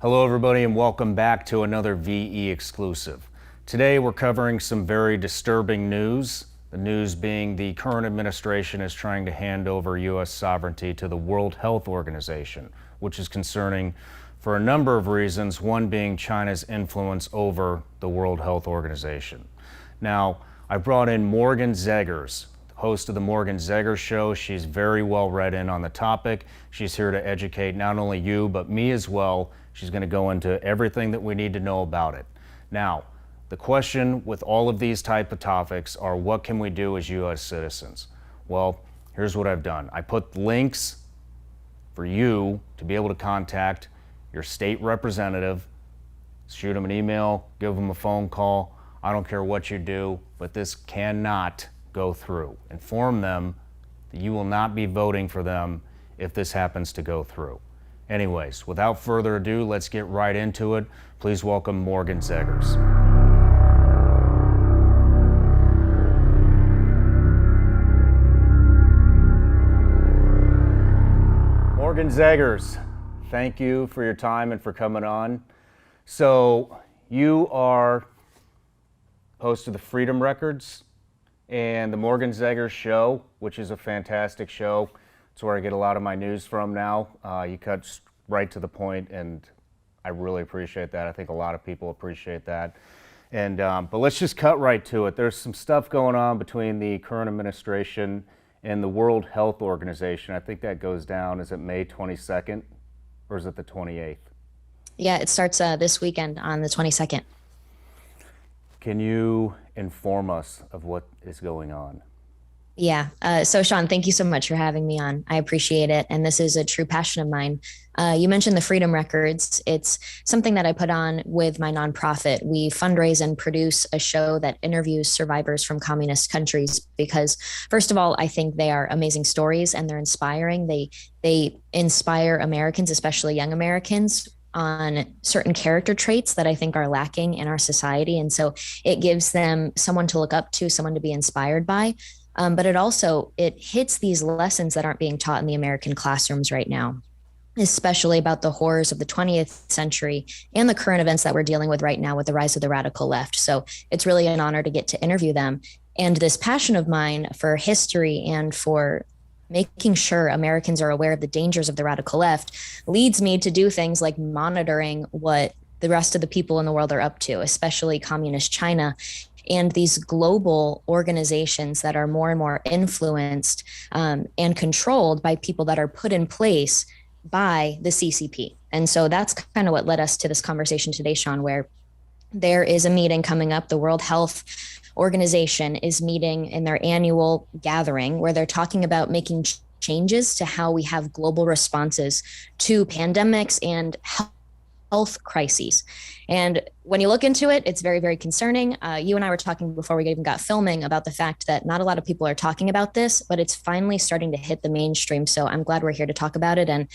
Hello everybody and welcome back to another VE exclusive. Today we're covering some very disturbing news. The news being the current administration is trying to hand over U.S. sovereignty to the World Health Organization, which is concerning for a number of reasons, one being China's influence over the World Health Organization. Now, I brought in Morgan Zegers, host of the Morgan Zegers Show. She's very well read in on the topic. She's here to educate not only you, but me as well. She's going to go into everything that we need to know about it. Now, the question with all of these type of topics are, what can we do as U.S. citizens? Well, here's what I've done. I put links for you to be able to contact your state representative, shoot them an email, give them a phone call. I don't care what you do, but this cannot go through. Inform them that you will not be voting for them if this happens to go through. Anyways, without further ado, let's get right into it. Please welcome Morgan Zegers. Morgan Zegers, thank you for your time and for coming on. So you are host of the Freedom Records and the Morgan Zegers Show, which is a fantastic show. It's where I get a lot of my news from now. You cut right to the point, and I really appreciate that. I think a lot of people appreciate that. And but let's just cut right to it. There's some stuff going on between the current administration and the World Health Organization. I think that goes down, is it May 22nd, or is it the 28th? Yeah, it starts this weekend on the 22nd. Can you inform us of what is going on? Yeah. So Sean, thank you so much for having me on. I appreciate it. And this is a true passion of mine. You mentioned the Freedom Records. It's something that I put on with my nonprofit. We fundraise and produce a show that interviews survivors from communist countries because, first of all, I think they are amazing stories and they're inspiring. They inspire Americans, especially young Americans, on certain character traits that I think are lacking in our society. And so it gives them someone to look up to, someone to be inspired by. But it hits these lessons that aren't being taught in the American classrooms right now, especially about the horrors of the 20th century and the current events that we're dealing with right now with the rise of the radical left. So it's really an honor to get to interview them. And this passion of mine for history and for making sure Americans are aware of the dangers of the radical left leads me to do things like monitoring what the rest of the people in the world are up to, especially communist China and these global organizations that are more and more influenced and controlled by people that are put in place by the CCP. And so that's kind of what led us to this conversation today, Sean, where there is a meeting coming up. The World Health Organization is meeting in their annual gathering where they're talking about making changes to how we have global responses to pandemics and health crises. And when you look into it, it's very, very concerning. You and I were talking before we even got filming about the fact that not a lot of people are talking about this, but it's finally starting to hit the mainstream. So I'm glad we're here to talk about it. And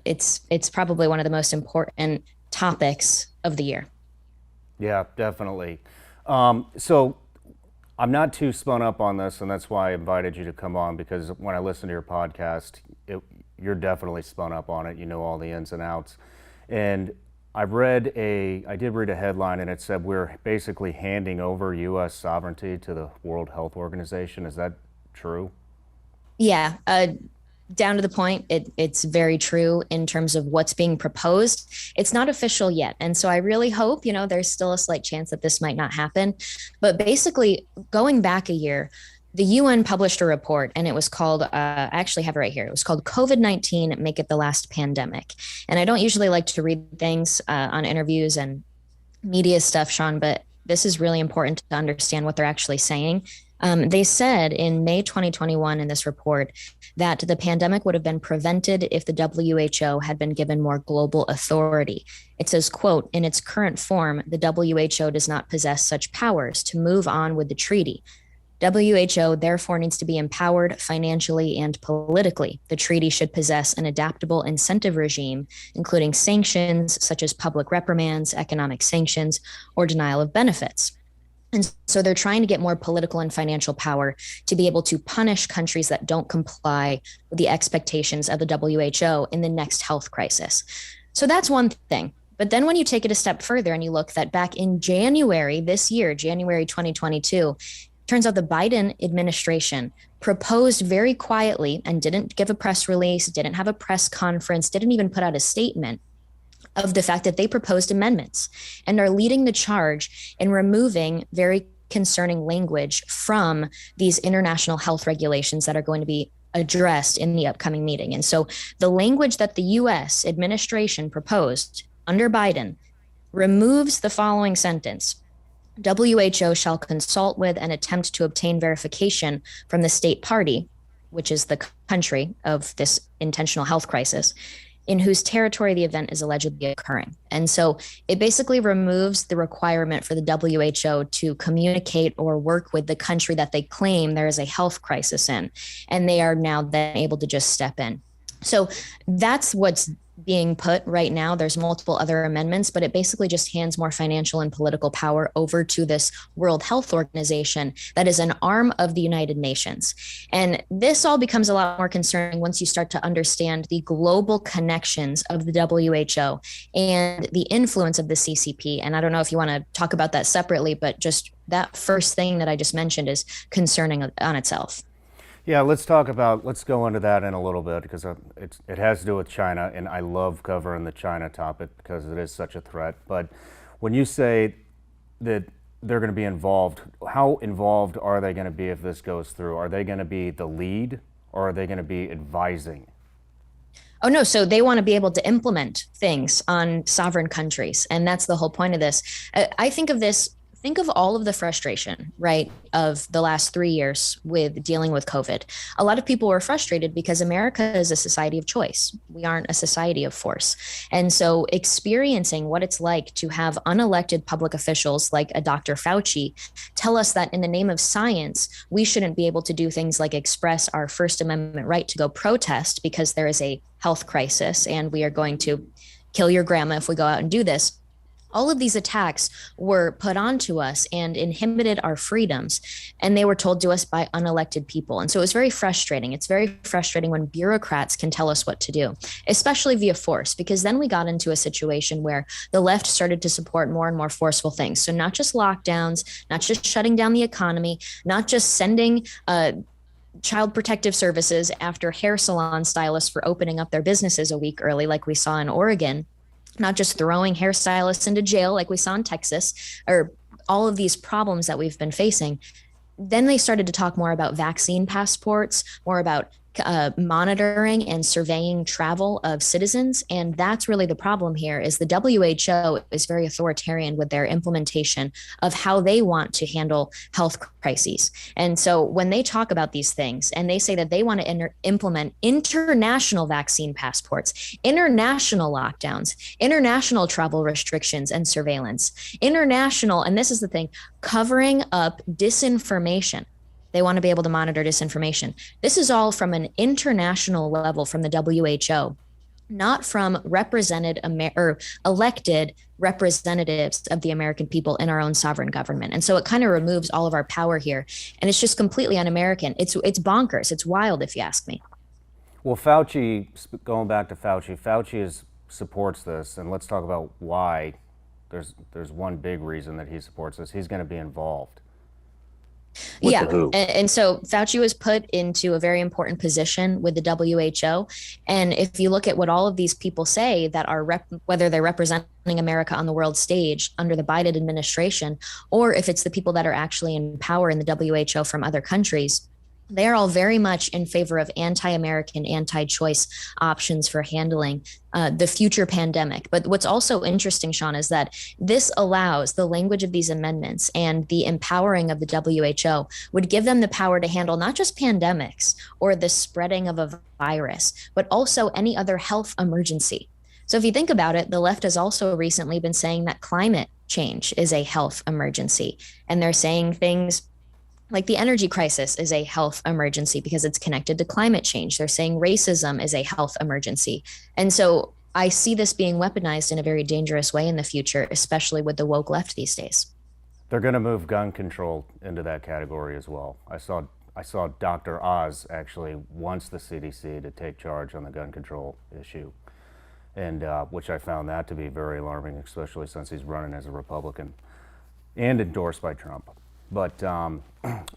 it's probably one of the most important topics of the year. Yeah, definitely. So I'm not too spun up on this, and that's why I invited you to come on, because when I listen to your podcast, you're definitely spun up on it. You know all the ins and outs. And I did read a headline, and it said we're basically handing over U.S. sovereignty to the World Health Organization. Is that true? Yeah, down to the point, it's very true in terms of what's being proposed. It's not official yet. And so I really hope, there's still a slight chance that this might not happen. But basically, going back a year, the UN published a report, and it was called, I actually have it right here. It was called COVID-19, Make It the Last Pandemic. And I don't usually like to read things on interviews and media stuff, Sean, but this is really important to understand what they're actually saying. They said in May 2021 in this report that the pandemic would have been prevented if the WHO had been given more global authority. It says, quote, in its current form, the WHO does not possess such powers to move on with the treaty. WHO therefore needs to be empowered financially and politically. The treaty should possess an adaptable incentive regime, including sanctions such as public reprimands, economic sanctions, or denial of benefits. And so they're trying to get more political and financial power to be able to punish countries that don't comply with the expectations of the WHO in the next health crisis. So that's one thing. But then when you take it a step further and you look that back in January this year, January 2022, turns out the Biden administration proposed very quietly and didn't give a press release, didn't have a press conference, didn't even put out a statement of the fact that they proposed amendments and are leading the charge in removing very concerning language from these international health regulations that are going to be addressed in the upcoming meeting. And so the language that the US administration proposed under Biden removes the following sentence: WHO shall consult with and attempt to obtain verification from the state party, which is the country of this intentional health crisis, in whose territory the event is allegedly occurring. And so it basically removes the requirement for the WHO to communicate or work with the country that they claim there is a health crisis in. And they are now then able to just step in. So that's what's being put right now. There's multiple other amendments, but it basically just hands more financial and political power over to this World Health Organization that is an arm of the United Nations. And this all becomes a lot more concerning once you start to understand the global connections of the WHO and the influence of the CCP. And I don't know if you want to talk about that separately, but just that first thing that I just mentioned is concerning on itself. Yeah, let's go into that in a little bit, because it has to do with China, and I love covering the China topic because it is such a threat. But when you say that they're going to be involved, how involved are they going to be if this goes through? Are they going to be the lead, or are they going to be advising? Oh, no. So they want to be able to implement things on sovereign countries. And that's the whole point of this. I think of this. Think of all of the frustration, right, of the last 3 years with dealing with COVID. A lot of people were frustrated because America is a society of choice. We aren't a society of force. And so experiencing what it's like to have unelected public officials like a Dr. Fauci tell us that in the name of science, we shouldn't be able to do things like express our First Amendment right to go protest because there is a health crisis and we are going to kill your grandma if we go out and do this. All of these attacks were put onto us and inhibited our freedoms, and they were told to us by unelected people. And so it was very frustrating. It's very frustrating when bureaucrats can tell us what to do, especially via force, because then we got into a situation where the left started to support more and more forceful things. So not just lockdowns, not just shutting down the economy, not just sending child protective services after hair salon stylists for opening up their businesses a week early, like we saw in Oregon, not just throwing hairstylists into jail like we saw in Texas, or all of these problems that we've been facing. Then they started to talk more about vaccine passports, more about monitoring and surveying travel of citizens. And that's really the problem here is the WHO is very authoritarian with their implementation of how they want to handle health crises. And so when they talk about these things and they say that they want to implement international vaccine passports, international lockdowns, international travel restrictions and surveillance, international, and this is the thing, covering up disinformation. They want to be able to monitor disinformation. This is all from an international level from the WHO, not from elected representatives of the American people in our own sovereign government. And so it kind of removes all of our power here. And it's just completely un-American. It's bonkers. It's wild, if you ask me. Well, Fauci, going back to Fauci supports this, and let's talk about why. There's one big reason that he supports this. He's going to be involved. Yeah. And so Fauci was put into a very important position with the WHO. And if you look at what all of these people say that are whether they're representing America on the world stage under the Biden administration, or if it's the people that are actually in power in the WHO from other countries, they are all very much in favor of anti-American, anti-choice options for handling the future pandemic. But what's also interesting, Sean, is that this allows the language of these amendments and the empowering of the WHO would give them the power to handle not just pandemics or the spreading of a virus, but also any other health emergency. So if you think about it, the left has also recently been saying that climate change is a health emergency. And they're saying things like the energy crisis is a health emergency because it's connected to climate change. They're saying racism is a health emergency. And so I see this being weaponized in a very dangerous way in the future, especially with the woke left these days. They're going to move gun control into that category as well. I saw Dr. Oz actually wants the CDC to take charge on the gun control issue. and which I found that to be very alarming, especially since he's running as a Republican and endorsed by Trump. But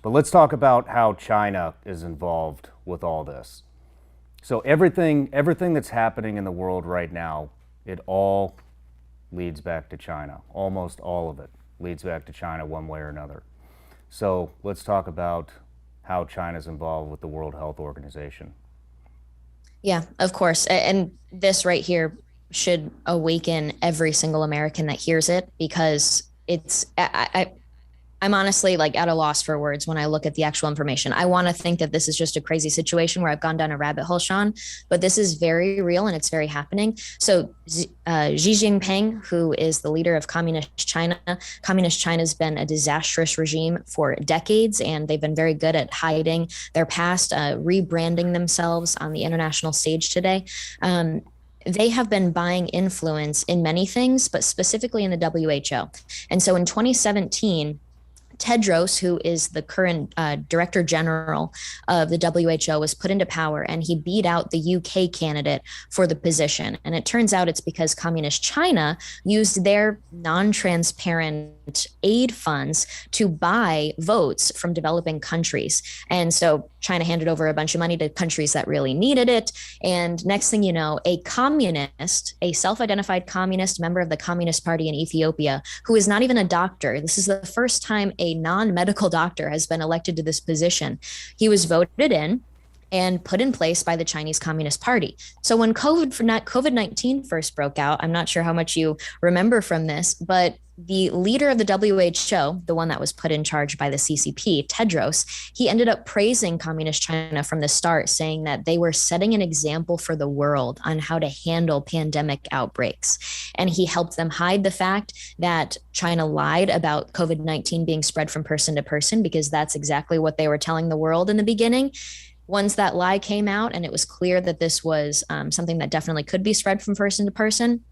let's talk about how China is involved with all this. So everything that's happening in the world right now, it all leads back to China. Almost all of it leads back to China one way or another. So let's talk about how China's involved with the World Health Organization. Yeah, of course. And this right here should awaken every single American that hears it, because I'm honestly like at a loss for words when I look at the actual information. I want to think that this is just a crazy situation where I've gone down a rabbit hole, Sean, but this is very real and it's very happening. So Xi Jinping, who is the leader of Communist China has been a disastrous regime for decades, and they've been very good at hiding their past, rebranding themselves on the international stage today. They have been buying influence in many things, but specifically in the WHO. And so in 2017, Tedros, who is the current director general of the WHO, was put into power, and he beat out the UK candidate for the position. And it turns out it's because Communist China used their non-transparent aid funds to buy votes from developing countries. And so China handed over a bunch of money to countries that really needed it. And next thing you know, a communist, a self-identified communist member of the Communist Party in Ethiopia, who is not even a doctor. This is the first time a non-medical doctor has been elected to this position. He was voted in and put in place by the Chinese Communist Party. So when COVID-19 first broke out, I'm not sure how much you remember from this, but the leader of the WHO, the one that was put in charge by the CCP, Tedros, he ended up praising Communist China from the start, saying that they were setting an example for the world on how to handle pandemic outbreaks. And he helped them hide the fact that China lied about COVID-19 being spread from person to person, because that's exactly what they were telling the world in the beginning. Once that lie came out and it was clear that this was something that definitely could be spread from person to person,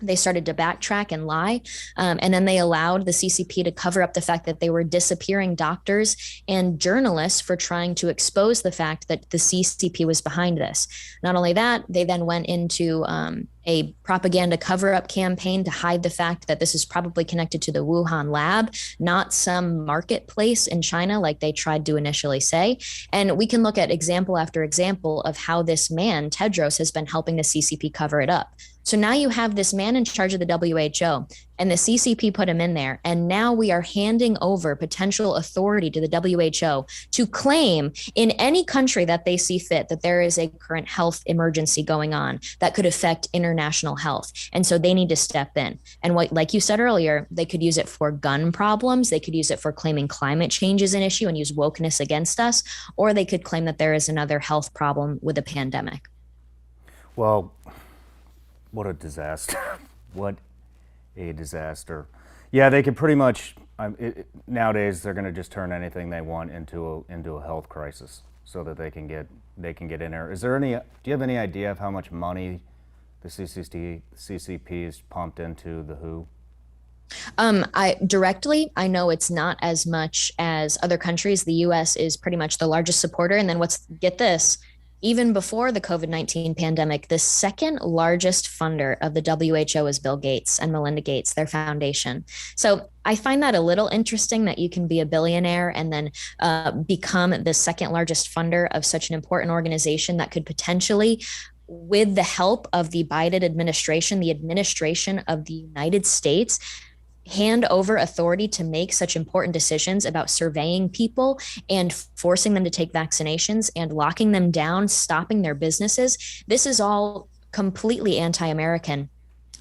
they started to backtrack and lie. And then they allowed the CCP to cover up the fact that they were disappearing doctors and journalists for trying to expose the fact that the CCP was behind this. Not only that, they then went into a propaganda cover-up campaign to hide the fact that this is probably connected to the Wuhan lab, not some marketplace in China like they tried to initially say. And we can look at example after example of how this man, Tedros, has been helping the CCP cover it up. So now you have this man in charge of the WHO, and the CCP put him in there. And now we are handing over potential authority to the WHO to claim in any country that they see fit that there is a current health emergency going on that could affect international health. And so they need to step in. And what, like you said earlier, they could use it for gun problems. They could use it for claiming climate change is an issue and use wokeness against us, or they could claim that there is another health problem with a pandemic. Well, what a disaster. What a disaster. Yeah, they could pretty much, nowadays they're going to just turn anything they want into a health crisis so that they can get in there. Do you have any idea of how much money the CCP is pumped into the WHO? I know it's not as much as other countries. The US is pretty much the largest supporter. And then get this, even before the COVID-19 pandemic, the second largest funder of the WHO is Bill Gates and Melinda Gates, their foundation. So I find that a little interesting that you can be a billionaire and then become the second largest funder of such an important organization that could potentially, with the help of the Biden administration, the administration of the United States, hand over authority to make such important decisions about surveying people and forcing them to take vaccinations and locking them down, stopping their businesses. This is all completely anti-American.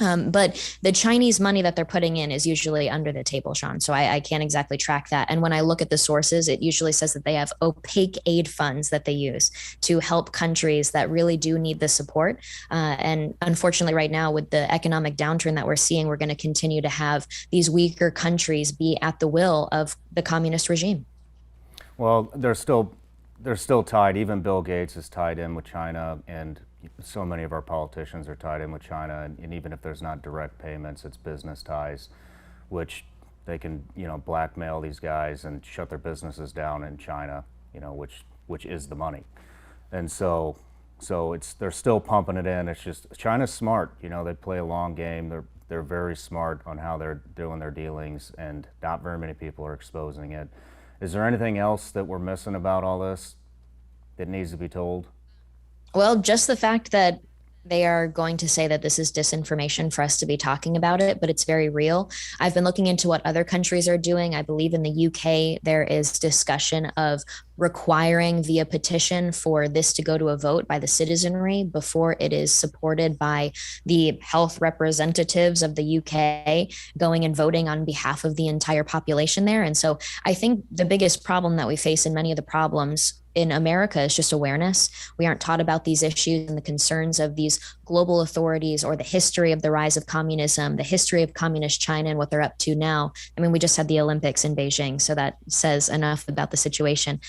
But the Chinese money that they're putting in is usually under the table, Sean. So I can't exactly track that. And when I look at the sources, it usually says that they have opaque aid funds that they use to help countries that really do need the support. And unfortunately, right now, with the economic downturn that we're seeing, we're going to continue to have these weaker countries be at the will of the communist regime. Well, they're still tied. Even Bill Gates is tied in with China, and so many of our politicians are tied in with China. And even if there's not direct payments, it's business ties, which they can, blackmail these guys and shut their businesses down in China, which is the money. And so So they're still pumping it in. It's just China's smart. You know, they play a long game. They're very smart on how they're doing their dealings, and not very many people are exposing it. Is there anything else that we're missing about all this that needs to be told? Well, just the fact that they are going to say that this is disinformation for us to be talking about it, but it's very real. I've been looking into what other countries are doing. I believe in the UK, there is discussion of requiring via petition for this to go to a vote by the citizenry before it is supported by the health representatives of the UK going and voting on behalf of the entire population there. And so I think the biggest problem that we face in many of the problems in America is just awareness. We aren't taught about these issues and the concerns of these global authorities, or the history of the rise of communism, the history of communist China and what they're up to now. I mean, we just had the Olympics in Beijing, so that says enough about the situation.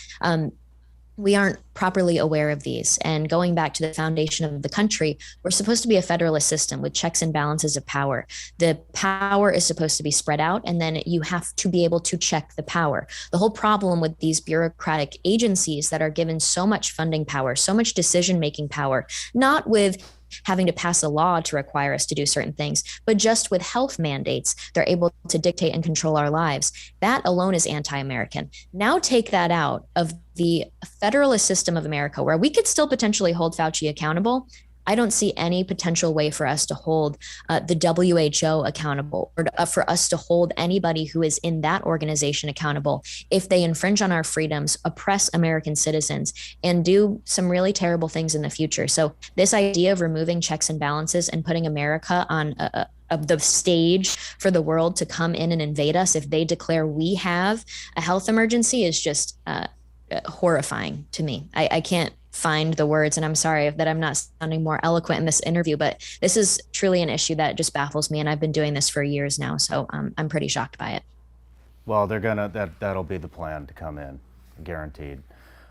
We aren't properly aware of these. And going back to the foundation of the country, we're supposed to be a federalist system with checks and balances of power. The power is supposed to be spread out, and then you have to be able to check the power. The whole problem with these bureaucratic agencies that are given so much funding power, so much decision-making power, not with having to pass a law to require us to do certain things, but just with health mandates, they're able to dictate and control our lives. That alone is anti-American. Now take that out of the federalist system of America, where we could still potentially hold Fauci accountable. I don't see any potential way for us to hold the WHO accountable, or for us to hold anybody who is in that organization accountable if they infringe on our freedoms, oppress American citizens, and do some really terrible things in the future. So this idea of removing checks and balances and putting America on the stage for the world to come in and invade us if they declare we have a health emergency is just horrifying to me. I can't find the words, and I'm sorry that I'm not sounding more eloquent in this interview, but this is truly an issue that just baffles me, and I've been doing this for years now, so I'm pretty shocked by it. Well, that'll be the plan to come in, guaranteed.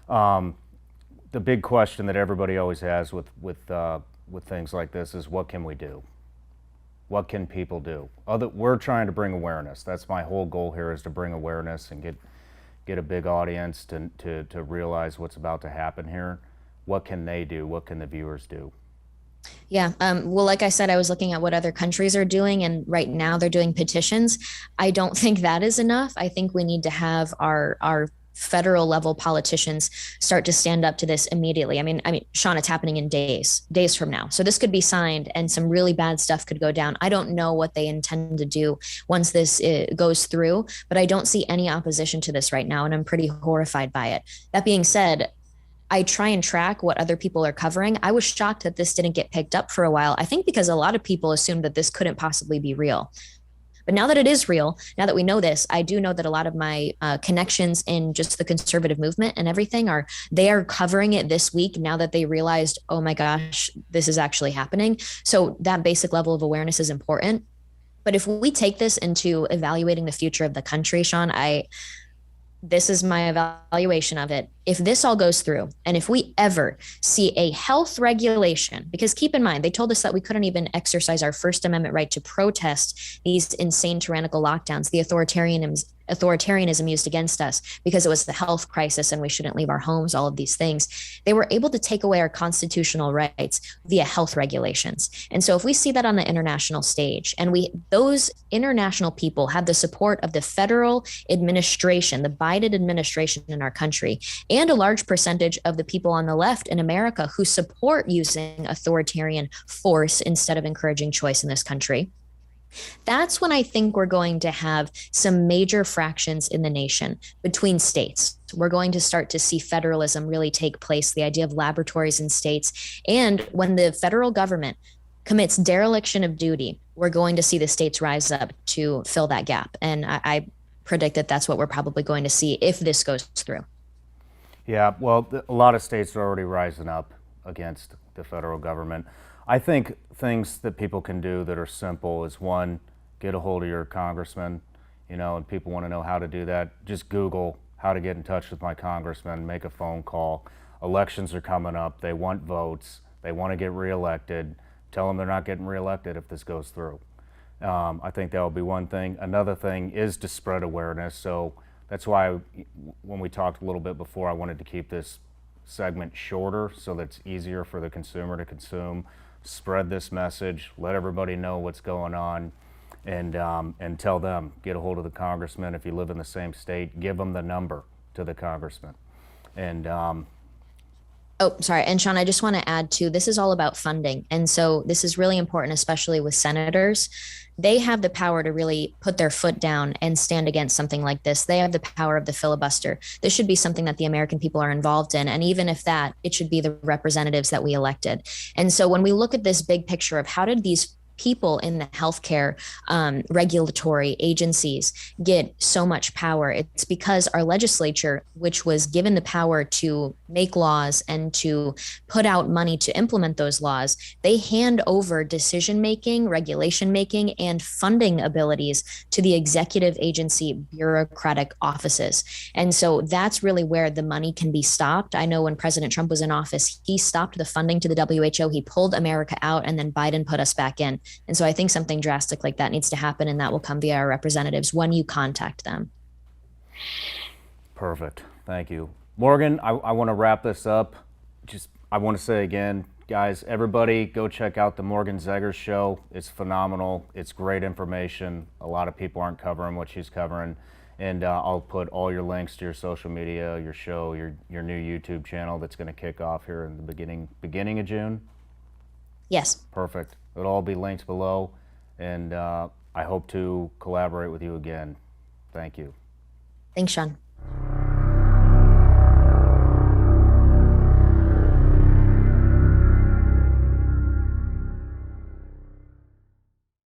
The big question that everybody always has with things like this is, what can we do? What can people do? We're trying to bring awareness. That's my whole goal here, is to bring awareness and get a big audience to realize what's about to happen here. What can they do? What can the viewers do? Yeah. Well, like I said, I was looking at what other countries are doing, and right now they're doing petitions. I don't think that is enough. I think we need to have our federal level politicians start to stand up to this immediately. I mean, Sean, it's happening in days from now. So this could be signed and some really bad stuff could go down. I don't know what they intend to do once this goes through, but I don't see any opposition to this right now, and I'm pretty horrified by it. That being said, I try and track what other people are covering. I was shocked that this didn't get picked up for a while. I think because a lot of people assumed that this couldn't possibly be real. But now that it is real, now that we know this, I do know that a lot of my connections in just the conservative movement and everything they are covering it this week now that they realized, oh my gosh, this is actually happening. So that basic level of awareness is important. But if we take this into evaluating the future of the country, Sean, this is my evaluation of it. If this all goes through, and if we ever see a health regulation, because keep in mind, they told us that we couldn't even exercise our First Amendment right to protest these insane tyrannical lockdowns, the authoritarianism used against us because it was the health crisis and we shouldn't leave our homes, all of these things. They were able to take away our constitutional rights via health regulations. And so if we see that on the international stage, and those international people have the support of the federal administration, the Biden administration in our country, and a large percentage of the people on the left in America who support using authoritarian force instead of encouraging choice in this country, that's when I think we're going to have some major fractions in the nation between states. We're going to start to see federalism really take place, the idea of laboratories in states. And when the federal government commits dereliction of duty, we're going to see the states rise up to fill that gap. And I predict that that's what we're probably going to see if this goes through. Yeah, well, a lot of states are already rising up against the federal government. I think things that people can do that are simple is, one, get a hold of your congressman, and people want to know how to do that. Just Google how to get in touch with my congressman, make a phone call. Elections are coming up. They want votes. They want to get reelected. Tell them they're not getting reelected if this goes through. I think that will be one thing. Another thing is to spread awareness. So that's why when we talked a little bit before, I wanted to keep this segment shorter so that it's easier for the consumer to consume. Spread this message, let everybody know what's going on, and tell them, get a hold of the congressman. If you live in the same state, give them the number to the congressman. And Oh, sorry. And Sean, I just want to add too, this is all about funding. And so this is really important, especially with senators. They have the power to really put their foot down and stand against something like this. They have the power of the filibuster. This should be something that the American people are involved in. And even if that, it should be the representatives that we elected. And so when we look at this big picture of how did these people in the healthcare regulatory agencies get so much power, it's because our legislature, which was given the power to make laws and to put out money to implement those laws, they hand over decision making, regulation making, and funding abilities to the executive agency bureaucratic offices. And so that's really where the money can be stopped. I know when President Trump was in office, he stopped the funding to the WHO, he pulled America out, and then Biden put us back in. And so I think something drastic like that needs to happen, and that will come via our representatives when you contact them. Perfect. Thank you. Morgan, I want to wrap this up. I want to say again, guys, everybody go check out the Morgan Zegers show. It's phenomenal. It's great information. A lot of people aren't covering what she's covering. And I'll put all your links to your social media, your show, your new YouTube channel that's going to kick off here in the beginning of June. Yes. Perfect. It'll all be linked below, and I hope to collaborate with you again. Thank you. Thanks, Sean.